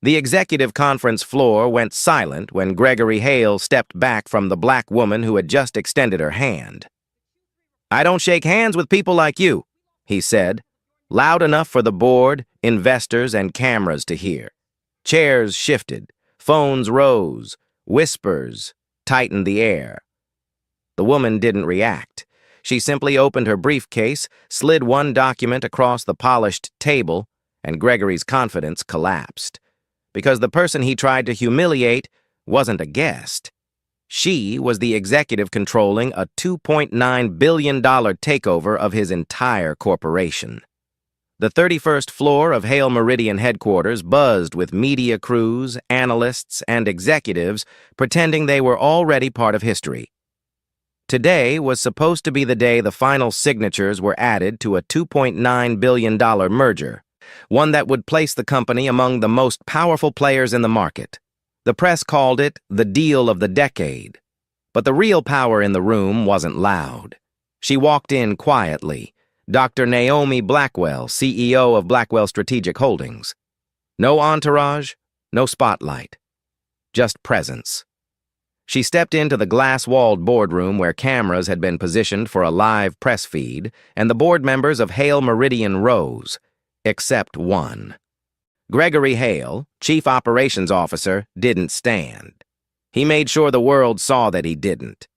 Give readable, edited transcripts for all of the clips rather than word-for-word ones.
The executive conference floor went silent when Gregory Hale stepped back from the black woman who had just extended her hand. "I don't shake hands with people like you," he said, loud enough for the board, investors, and cameras to hear. Chairs shifted, phones rose, whispers tightened the air. The woman didn't react. She simply opened her briefcase, slid one document across the polished table, and Gregory's confidence collapsed. Because the person he tried to humiliate wasn't a guest. She was the executive controlling a $2.9 billion takeover of his entire corporation. The 31st floor of Hale Meridian headquarters buzzed with media crews, analysts, and executives pretending they were already part of history. Today was supposed to be the day the final signatures were added to a $2.9 billion merger, one that would place the company among the most powerful players in the market. The press called it the deal of the decade. But the real power in the room wasn't loud. She walked in quietly, Dr. Naomi Blackwell, CEO of Blackwell Strategic Holdings. No entourage, no spotlight, just presence. She stepped into the glass-walled boardroom where cameras had been positioned for a live press feed, and the board members of Hale Meridian rose, except one. Gregory Hale, Chief Operations Officer, didn't stand. He made sure the world saw that he didn't.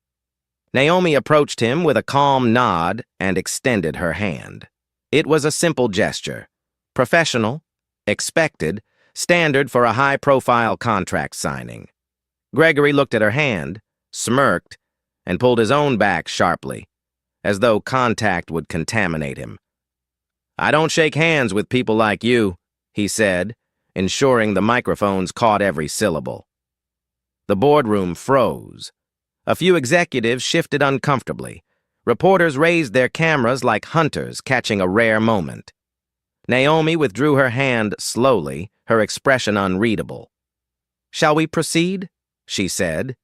Naomi approached him with a calm nod and extended her hand. It was a simple gesture. Professional, expected, standard for a high-profile contract signing. Gregory looked at her hand, smirked, and pulled his own back sharply, as though contact would contaminate him. "I don't shake hands with people like you," he said, ensuring the microphones caught every syllable. The boardroom froze. A few executives shifted uncomfortably. Reporters raised their cameras like hunters catching a rare moment. Naomi withdrew her hand slowly, her expression unreadable. "Shall we proceed?" she said.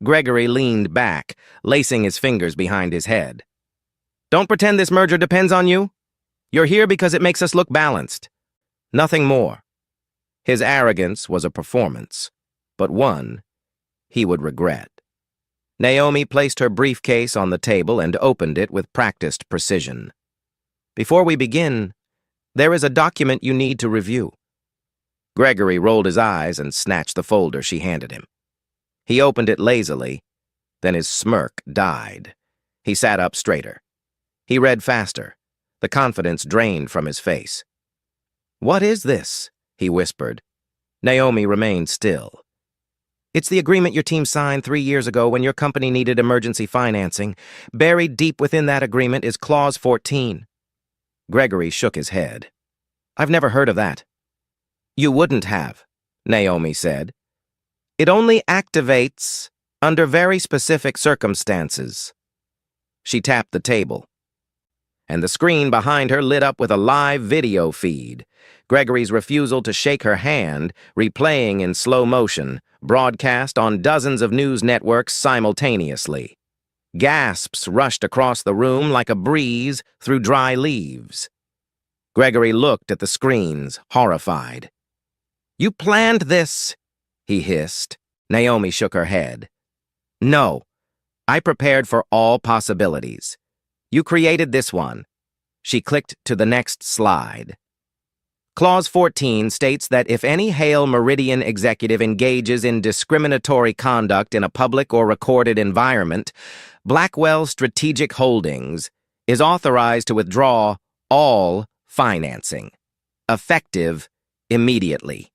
Gregory leaned back, lacing his fingers behind his head. "Don't pretend this merger depends on you. You're here because it makes us look balanced. Nothing more." His arrogance was a performance, but one he would regret. Naomi placed her briefcase on the table and opened it with practiced precision. "Before we begin, there is a document you need to review." Gregory rolled his eyes and snatched the folder she handed him. He opened it lazily, then his smirk died. He sat up straighter. He read faster, the confidence drained from his face. "What is this?" he whispered. Naomi remained still. "It's the agreement your team signed 3 years ago when your company needed emergency financing. Buried deep within that agreement is Clause 14. Gregory shook his head. "I've never heard of that." "You wouldn't have," Naomi said. "It only activates under very specific circumstances." She tapped the table, and the screen behind her lit up with a live video feed. Gregory's refusal to shake her hand, replaying in slow motion, broadcast on dozens of news networks simultaneously. Gasps rushed across the room like a breeze through dry leaves. Gregory looked at the screens, horrified. "You planned this," he hissed. Naomi shook her head. "No, I prepared for all possibilities. You created this one." She clicked to the next slide. Clause 14 states that if any Hale Meridian executive engages in discriminatory conduct in a public or recorded environment, Blackwell Strategic Holdings is authorized to withdraw all financing, effective immediately.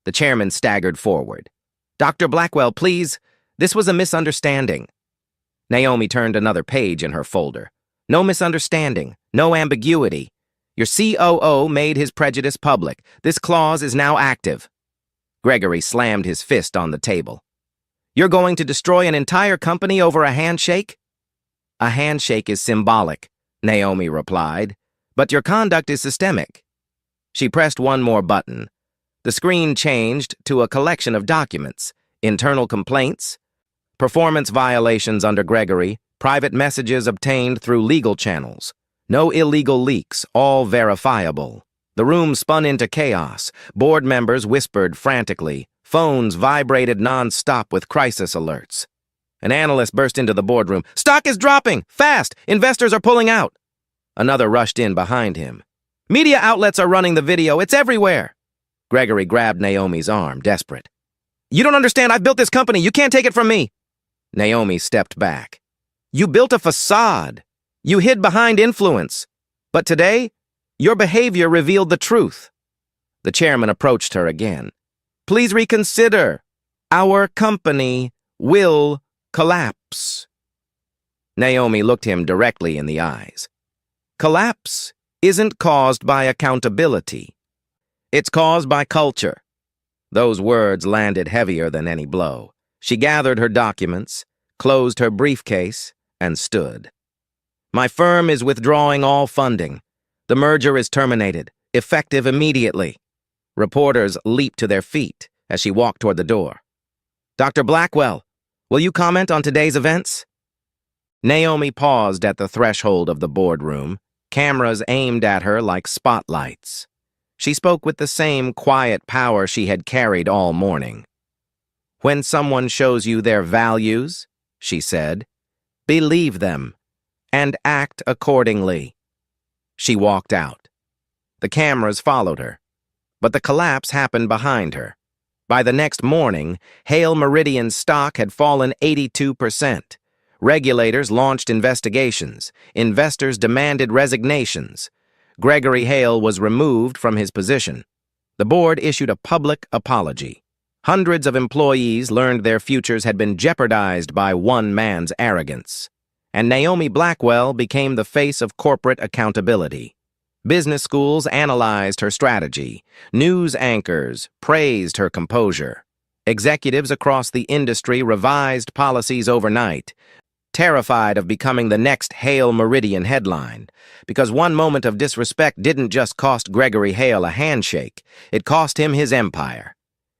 The chairman staggered forward. "Dr. Blackwell, please, this was a misunderstanding." Naomi turned another page in her folder. "No misunderstanding, no ambiguity. Your COO made his prejudice public. This clause is now active." Gregory slammed his fist on the table. "You're going to destroy an entire company over a handshake?" "A handshake is symbolic," Naomi replied, "but your conduct is systemic." She pressed one more button. The screen changed to a collection of documents, internal complaints, performance violations under Gregory, private messages obtained through legal channels. No illegal leaks, all verifiable. The room spun into chaos. Board members whispered frantically. Phones vibrated non-stop with crisis alerts. An analyst burst into the boardroom. "Stock is dropping! Fast! Investors are pulling out!" Another rushed in behind him. "Media outlets are running the video. It's everywhere!" Gregory grabbed Naomi's arm, desperate. "You don't understand. I've built this company. You can't take it from me." Naomi stepped back. "You built a facade. You hid behind influence. But today, your behavior revealed the truth." The chairman approached her again. "Please reconsider. Our company will collapse." Naomi looked him directly in the eyes. Collapse isn't caused by accountability. It's caused by culture. Those words landed heavier than any blow. She gathered her documents, closed her briefcase, and stood. "My firm is withdrawing all funding. The merger is terminated, effective immediately." Reporters leaped to their feet as she walked toward the door. "Dr. Blackwell, will you comment on today's events?" Naomi paused at the threshold of the boardroom, cameras aimed at her like spotlights. She spoke with the same quiet power she had carried all morning. "When someone shows you their values," she said, "believe them and act accordingly." She walked out. The cameras followed her, but the collapse happened behind her. By the next morning, Hale Meridian's stock had fallen 82%. Regulators launched investigations. Investors demanded resignations. Gregory Hale was removed from his position. The board issued a public apology. Hundreds of employees learned their futures had been jeopardized by one man's arrogance. And Naomi Blackwell became the face of corporate accountability. Business schools analyzed her strategy. News anchors praised her composure. Executives across the industry revised policies overnight, terrified of becoming the next Hale Meridian headline, because one moment of disrespect didn't just cost Gregory Hale a handshake, it cost him his empire.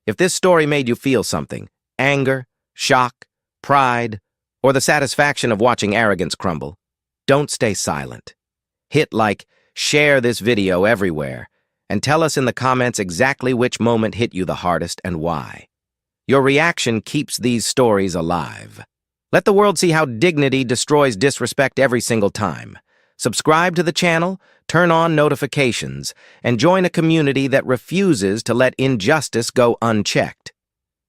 If this story made you feel something, anger, shock, pride, or the satisfaction of watching arrogance crumble, don't stay silent. Hit like, share this video everywhere, and tell us in the comments exactly which moment hit you the hardest and why. Your reaction keeps these stories alive. Let the world see how dignity destroys disrespect every single time. Subscribe to the channel, turn on notifications, and join a community that refuses to let injustice go unchecked.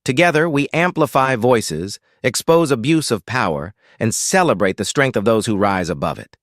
Together, we amplify voices, expose abuse of power, and celebrate the strength of those who rise above it.